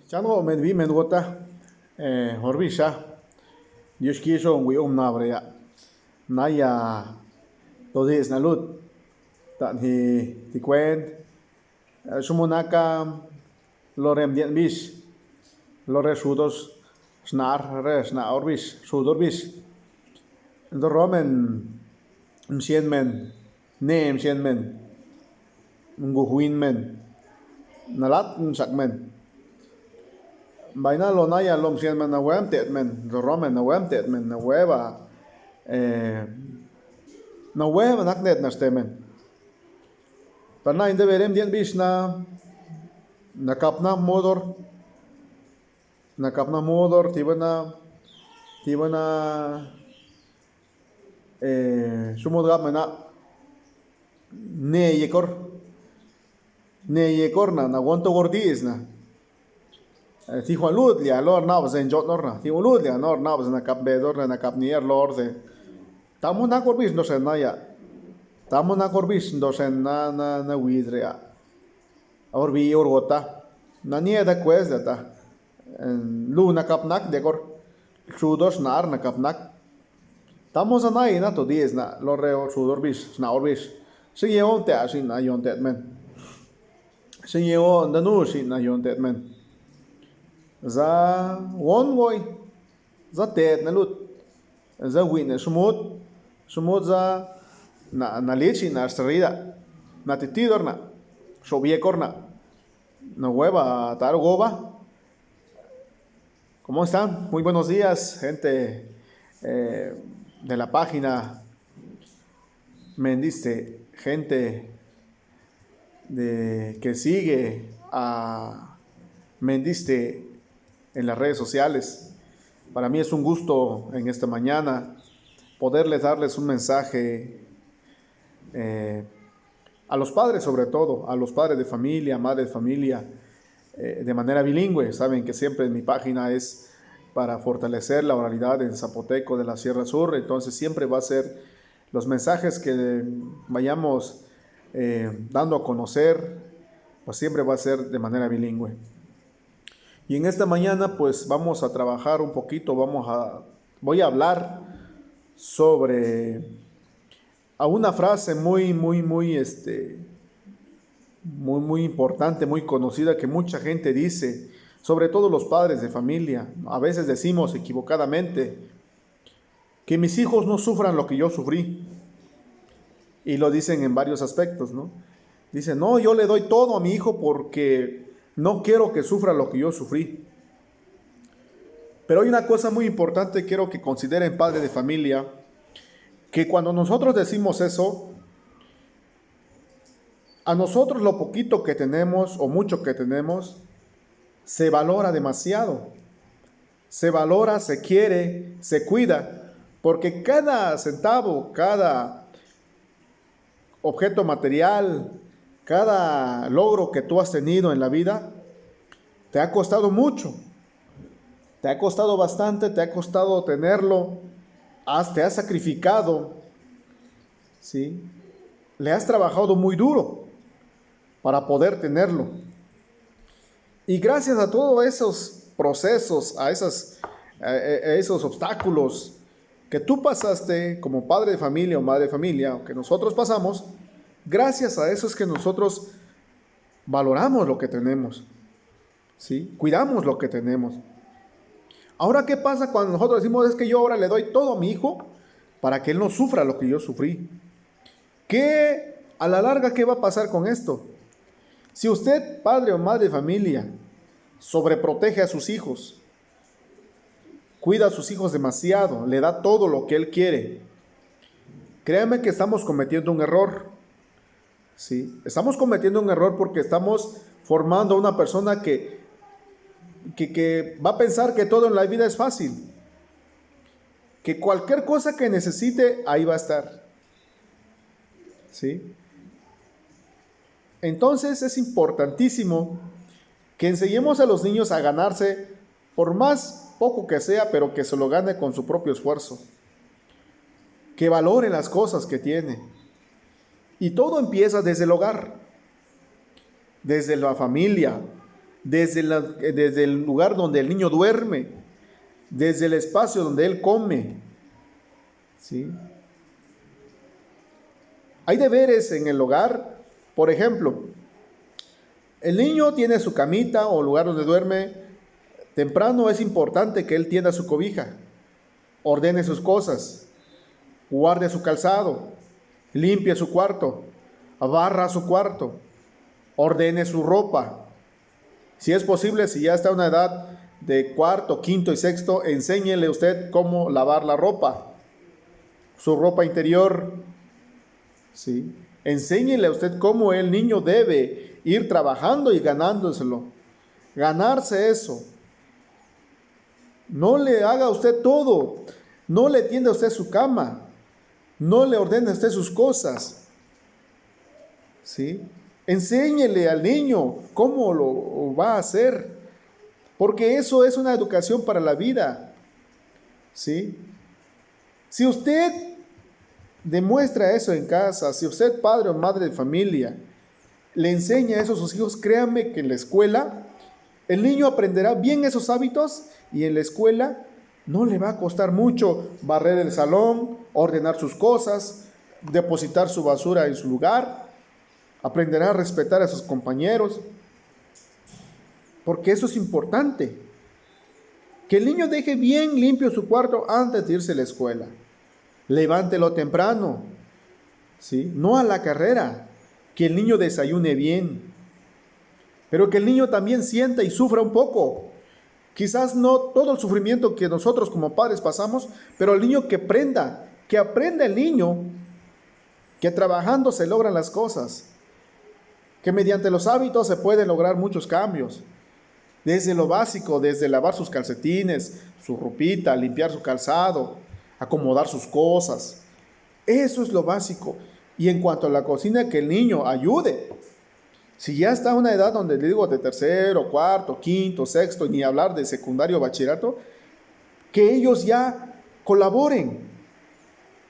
Chano men vi men gota horbisha Dios quiso un wi nabrea naya todis na lut tan hi kwen sumonaka lorem dien bis lore sudos snar res na orbis sudorbis do romen msien men ne msien men nguhuin men nalat sak men baina lo naya lom sien men na wem tet men do romen na wem tet men na weba na weba naknet na stemen parna inde verem dien bis na kapna modor tibana sumod gap mena ne yekor na wonto gordis na ti Juan Lud lia lor nabas en jot norna ti Lud lia nor nabas na kap bedor na kap nier lor de tamu na korbis no sen naya tamu na korbis no sen na widrea or bi orgota na nie da quest data lu na kap nak de kor sudos nar na kap nak tamos anai na to 10 na lor re sudor bis na orbis se yeon te asin na yon tet men se yeon da nu sin na yon tet men za won goy za tet na lut za win sumut za na lechi na strida na titidor na sobie corna na hueva tar goba. ¿Cómo están? Muy buenos días, gente de la página Mendiste, gente que sigue a Mendiste en las redes sociales. Para mí es un gusto en esta mañana poderles darles un mensaje a los padres, sobre todo, a los padres de familia, madres de familia, de manera bilingüe. Saben que siempre en mi página es para fortalecer la oralidad en zapoteco de la Sierra Sur, entonces siempre va a ser los mensajes que vayamos dando a conocer, pues siempre va a ser de manera bilingüe. Y en esta mañana pues vamos a trabajar un poquito, voy a hablar sobre a una frase muy importante, muy conocida, que mucha gente dice, sobre todo los padres de familia. A veces decimos equivocadamente que mis hijos no sufran lo que yo sufrí, y lo dicen en varios aspectos, ¿no? Dicen, no, yo le doy todo a mi hijo porque no quiero que sufra lo que yo sufrí. Pero hay una cosa muy importante, quiero que consideren, padres de familia, que cuando nosotros decimos eso, a nosotros lo poquito que tenemos o mucho que tenemos se valora demasiado. Se valora, se quiere, se cuida, porque cada centavo, cada objeto material, cada logro que tú has tenido en la vida, te ha costado mucho. Te ha costado bastante, te ha costado tenerlo, te has sacrificado, ¿sí? Le has trabajado muy duro para poder tenerlo. Y gracias a todos esos procesos, a esos obstáculos que tú pasaste como padre de familia o madre de familia, o que nosotros pasamos, gracias a eso es que nosotros valoramos lo que tenemos, ¿sí? Cuidamos lo que tenemos. Ahora, ¿qué pasa cuando nosotros decimos, es que yo ahora le doy todo a mi hijo para que él no sufra lo que yo sufrí? ¿Qué, a la larga, qué va a pasar con esto? Si usted, padre o madre de familia, sobreprotege a sus hijos, cuida a sus hijos demasiado, le da todo lo que él quiere, créanme que estamos cometiendo un error, ¿sí? Estamos cometiendo un error porque estamos formando a una persona que va a pensar que todo en la vida es fácil, que cualquier cosa que necesite, ahí va a estar, ¿sí? Entonces es importantísimo que enseñemos a los niños a ganarse, por más poco que sea, pero que se lo gane con su propio esfuerzo, que valoren las cosas que tiene. Y todo empieza desde el hogar, desde la familia, desde el lugar donde el niño duerme, desde el espacio donde él come. ¿Sí? Hay deberes en el hogar. Por ejemplo, el niño tiene su camita o lugar donde duerme. Temprano es importante que él tienda su cobija, ordene sus cosas, guarde su calzado, limpie su cuarto, barra su cuarto, ordene su ropa. Si es posible, si ya está a una edad de cuarto, quinto y sexto, enséñele usted cómo lavar la ropa, su ropa interior. ¿Sí? Enséñele a usted cómo el niño debe ir trabajando y ganándoselo. Ganarse eso. No le haga usted todo. No le tienda usted su cama. No le ordene usted sus cosas. ¿Sí? Enséñele al niño cómo lo va a hacer. Porque eso es una educación para la vida. ¿Sí? Si usted demuestra eso en casa, si usted, padre o madre de familia, le enseña eso a sus hijos, créanme que en la escuela el niño aprenderá bien esos hábitos y en la escuela no le va a costar mucho barrer el salón, ordenar sus cosas, depositar su basura en su lugar, aprenderá a respetar a sus compañeros, porque eso es importante. Que el niño deje bien limpio su cuarto antes de irse a la escuela. Levántelo temprano, ¿sí? No a la carrera. Que el niño desayune bien, pero que el niño también sienta y sufra un poco. Quizás no todo el sufrimiento que nosotros como padres pasamos, pero el niño que aprenda el niño que trabajando se logran las cosas, que mediante los hábitos se pueden lograr muchos cambios. Desde lo básico, desde lavar sus calcetines, su ropita, limpiar su calzado, acomodar sus cosas. Eso es lo básico. Y en cuanto a la cocina, que el niño ayude. Si ya está a una edad donde le digo de tercero, cuarto, quinto, sexto, ni hablar de secundario, bachillerato, que ellos ya colaboren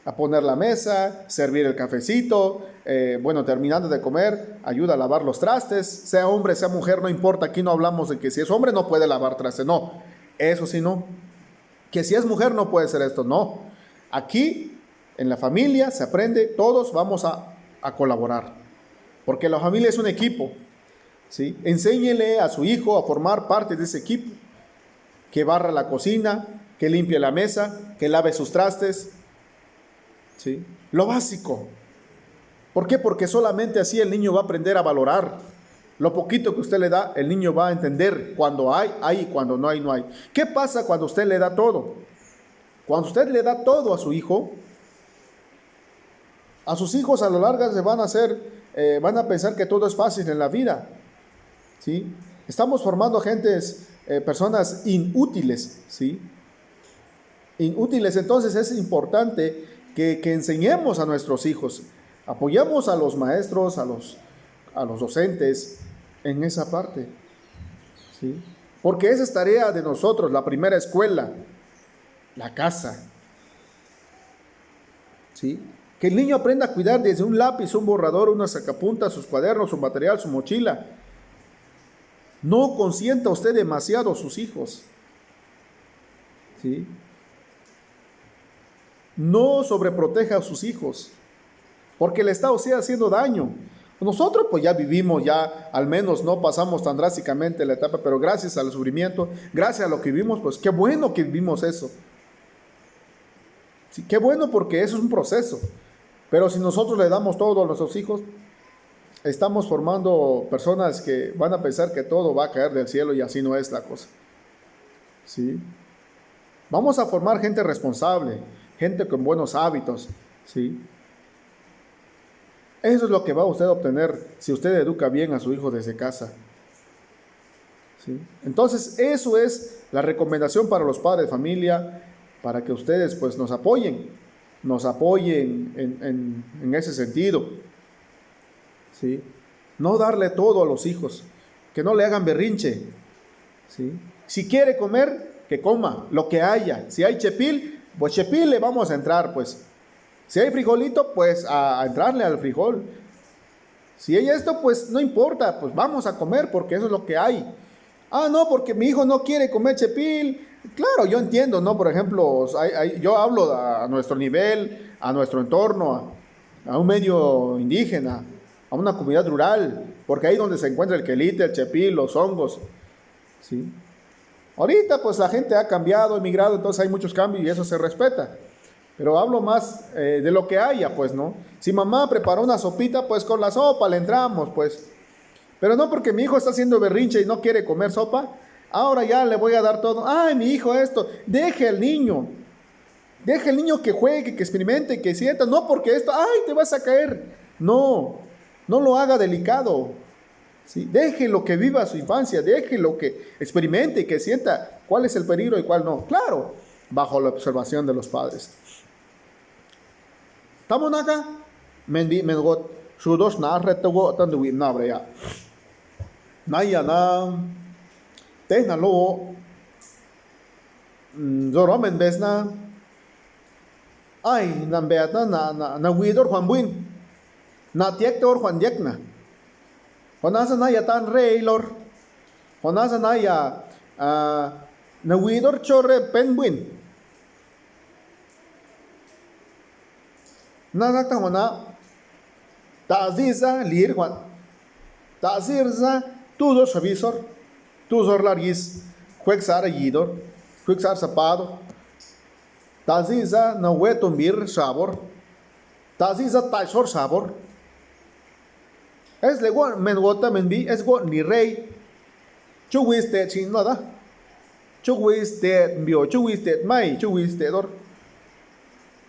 a poner la mesa, servir el cafecito, terminando de comer, ayuda a lavar los trastes, sea hombre, sea mujer, no importa, aquí no hablamos de que si es hombre no puede lavar trastes, no, eso sí no, que si es mujer no puede ser esto, no, aquí en la familia se aprende, todos vamos a colaborar, porque la familia es un equipo, ¿sí? Enséñele a su hijo a formar parte de ese equipo, que barra la cocina, que limpie la mesa, que lave sus trastes, ¿sí? Lo básico. ¿Por qué? Porque solamente así el niño va a aprender a valorar. Lo poquito que usted le da, el niño va a entender cuando hay y cuando no hay, no hay. ¿Qué pasa cuando usted le da todo? Cuando usted le da todo a su hijo, a sus hijos a lo largo se van a pensar que todo es fácil en la vida, ¿sí? Estamos formando personas inútiles, ¿sí? Inútiles, entonces es importante que enseñemos a nuestros hijos, apoyamos a los maestros, a los docentes en esa parte, ¿sí? Porque esa es tarea de nosotros, la primera escuela, la casa, ¿sí? Que el niño aprenda a cuidar desde un lápiz, un borrador, una sacapuntas, sus cuadernos, su material, su mochila. No consienta usted demasiado a sus hijos, ¿sí? No sobreproteja a sus hijos, porque le está usted haciendo daño. Nosotros pues ya vivimos, ya al menos no pasamos tan drásticamente la etapa, pero gracias al sufrimiento, gracias a lo que vivimos, pues qué bueno que vivimos eso. Sí, qué bueno, porque eso es un proceso. Pero si nosotros le damos todo a nuestros hijos, estamos formando personas que van a pensar que todo va a caer del cielo y así no es la cosa, ¿sí? Vamos a formar gente responsable, gente con buenos hábitos, ¿sí? Eso es lo que va a usted a obtener si usted educa bien a su hijo desde casa, ¿sí? Entonces, eso es la recomendación para los padres de familia, para que ustedes pues nos apoyen en ese sentido, ¿sí? No darle todo a los hijos, que no le hagan berrinche, ¿sí? Si quiere comer, que coma lo que haya. Si hay chepil, pues chepil le vamos a entrar, pues. Si hay frijolito, pues a entrarle al frijol. Si hay esto, pues no importa, pues vamos a comer porque eso es lo que hay. Ah, no, porque mi hijo no quiere comer chepil. Claro, yo entiendo, ¿no? Por ejemplo, yo hablo a nuestro nivel, a nuestro entorno, a un medio indígena, a una comunidad rural, porque ahí es donde se encuentra el quelite, el chepil, los hongos, ¿sí? Ahorita pues la gente ha cambiado, emigrado, entonces hay muchos cambios y eso se respeta. Pero hablo más de lo que haya, pues, ¿no? Si mamá preparó una sopita, pues con la sopa le entramos, pues. Pero no porque mi hijo está haciendo berrinche y no quiere comer sopa, ahora ya le voy a dar todo. Ay, mi hijo esto, deje al niño que juegue, que experimente, que sienta, no porque esto, ay, te vas a caer. No, no lo haga delicado. ¿Sí? Déjelo que viva su infancia, déjelo que experimente y que sienta cuál es el peligro y cuál no. Claro, bajo la observación de los padres. Estamos acá, mengot, sudos na retogo tan duwi na brea. Naya na, te na lo, zoro men besna, ay, na beata na widor Juan Buin, na tiektor Juan Diekna. Honasa na ya tan rey lor, honasa na ya na widor chorre penbuin. Na nakta hona ta'ziza lir Juan, ta'zirza tudor shavisor, tudor largis, juexar yidor, juexar zapado, ta'ziza na wetumbir sabor, ta'ziza taishor sabor. Es le gua men gota men bi es gua ni rey. Chuwiste chin no da. Chuwiste bio chuwiste mai chuwiste dor.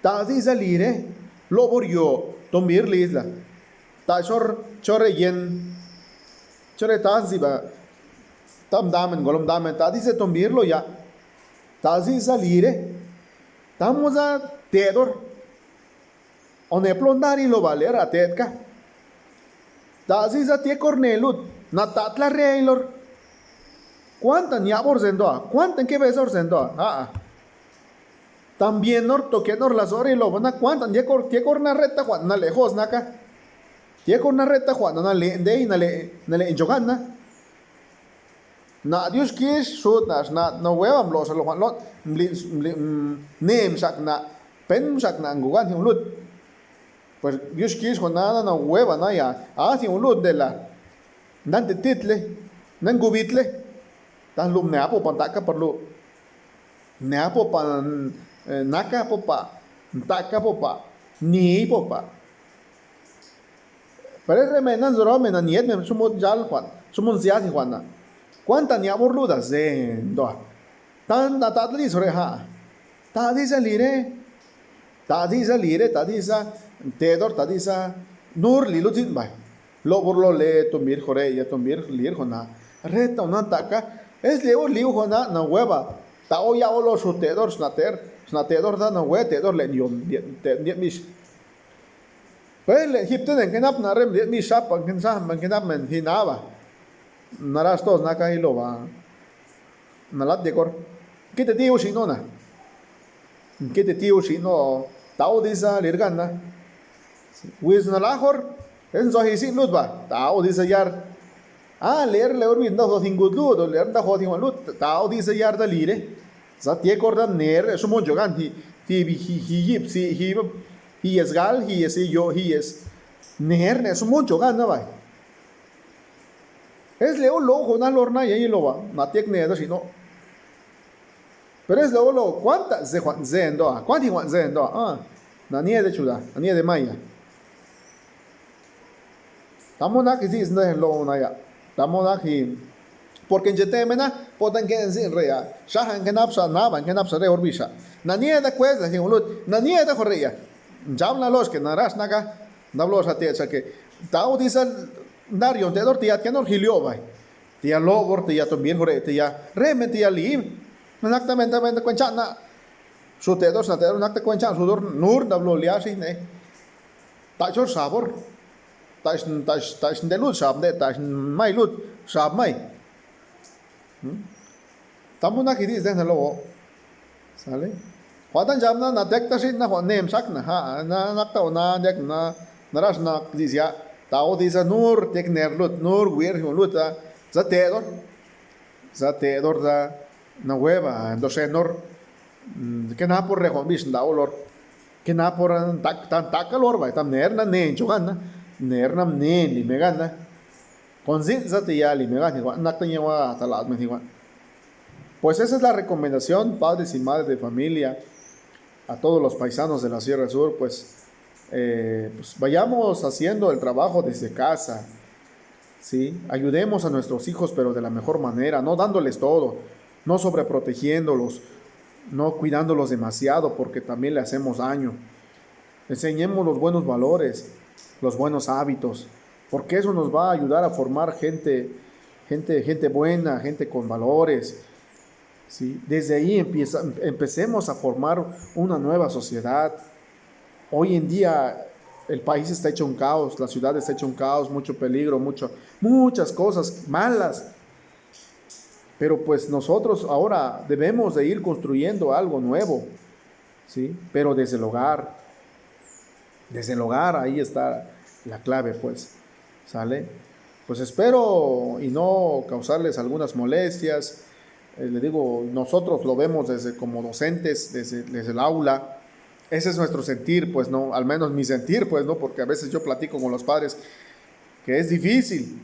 Ta di salire lobor yo tombir lisla. Ta chore yen chore ta ziba tam damen golom damen ta dice tombirlo ya. Ta di salire tamoza tedor. One plondari lo valera tetka. Taziza tie cornelut, natatla reylor. ¿Cuánta niabor sendoa? ¿Cuánta en qué besor sendoa? También nor toque nor las horas y lo van a cuánta tie corna reta Juan na lejos naka. Tie corna reta Juan na le de na le enjogana. Na Dios kish shoot na no huevam los lo Juan lot nem sak na pen sak na ngugan lut. Pues Dios quiere con nada na hueva na ya hace un luz de la nante title nan gubitle tan lum neapo pantaka por lu neapo pan naka popa taka popa ni popa pero remenan zoro menan niet me sumo jal Juan sumo ziasi Juana cuánta ni aburruda zendo tan natatli soreja ta dice lire ta dice Tedor tadisa nur lilutin bay. Lo burlo le tomir jore ya tomir lir jona. Reta una taca. Es leo liu jona na hueva. Ta o ya olo su tedor snatedor da na hue tedor le niom diet mis. Pues le hipten en kenap na rem diet mis shap en kensa en kenap men hinaba. Naras tos na kai lo va. Nalat decor. Kite tiu shinona. Kite tiu shino. Tao disa lirgana. Wis na lahor en so hisin lut ba tao dice yar leer win da ho tingut lut o leer da ho tingut lut tao dice yar da lire za tie korda ner so mon jogan hi yip si hi es gal hi es yo hi es ner ne so mon jogan na ba es leo lo ho na lorna y lo ba na tiek ne da sino pero es lo cuánta ze juan zendo cuánti juan zendo na nie de chuda na nie de maya. Estamos aquí sí es lo na ya. Estamos aquí porque en jetemena potan que en sin rea. Shahan que napsa naban que napsa re orbisha. Na nie da cuesta sin ulut. Na nie da correa. Jamla los que naras naga. Dablos a techa que tao dice Dario te dor tia que no gilio bai. Tia lobor tia también jore tia remen tia lim. Exactamente cuenchana. Su te dor sa te dor nakta cuenchan su dor nur dablo liasi ne. Tachor sabor. Tash de lut shab de tash mai lut shab mai. Tamu na kidi zden lo. Sale. Huatan jamna na tek tashi na nem sak na ha na nakta na dek na naras na dizia tao diza nur tek ner lut nur wir lut za tedor zate dorda na hueva entonces nor que nada por rejombish da olor que nada por tan calor va tam nerna ne chogana nerna ne li megana con zit zate ya li megana na tanya wa talat me igual. Pues esa es la recomendación, padres y madres de familia, a todos los paisanos de la Sierra Sur, pues vayamos haciendo el trabajo desde casa, ¿sí? Ayudemos a nuestros hijos, pero de la mejor manera, no dándoles todo, no sobreprotegiéndolos, no cuidándolos demasiado, porque también le hacemos daño. Enseñemos los buenos valores, los buenos hábitos, porque eso nos va a ayudar a formar gente buena, gente con valores. ¿Sí? Desde ahí empecemos a formar una nueva sociedad. Hoy en día el país está hecho un caos, la ciudad está hecho un caos, mucho peligro, muchas cosas malas. Pero pues nosotros ahora debemos de ir construyendo algo nuevo, ¿sí? Pero desde el hogar. Desde el hogar, ahí está la clave, pues. ¿Sale? Pues espero y no causarles algunas molestias. Le digo, nosotros lo vemos desde como docentes, desde el aula. Ese es nuestro sentir, pues no, al menos mi sentir, pues no, porque a veces yo platico con los padres que es difícil,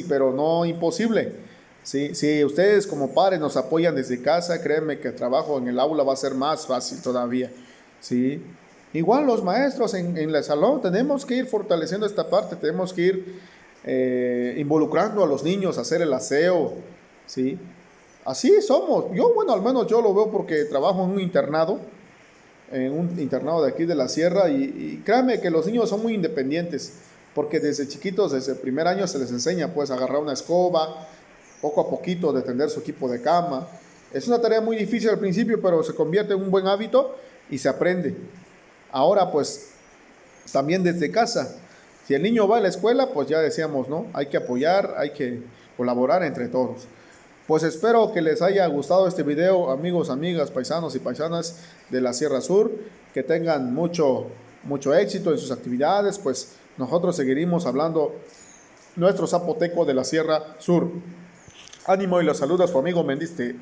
pero no imposible. Sí, si ustedes como padres nos apoyan desde casa, créanme que el trabajo en el aula va a ser más fácil todavía. Sí. Igual los maestros en el salón tenemos que ir fortaleciendo esta parte, tenemos que ir involucrando a los niños a hacer el aseo, ¿sí? Así somos. Yo, bueno, al menos yo lo veo porque trabajo en un internado de aquí de la sierra y créanme que los niños son muy independientes porque desde chiquitos, desde el primer año se les enseña pues a agarrar una escoba, poco a poquito de tender su equipo de cama. Es una tarea muy difícil al principio, pero se convierte en un buen hábito y se aprende. Ahora pues también desde casa. Si el niño va a la escuela, pues ya decíamos, ¿no? Hay que apoyar, hay que colaborar entre todos. Pues espero que les haya gustado este video, amigos, amigas, paisanos y paisanas de la Sierra Sur, que tengan mucho éxito en sus actividades, pues nosotros seguiremos hablando nuestro zapoteco de la Sierra Sur. Ánimo y los saluda su amigo Mendiste.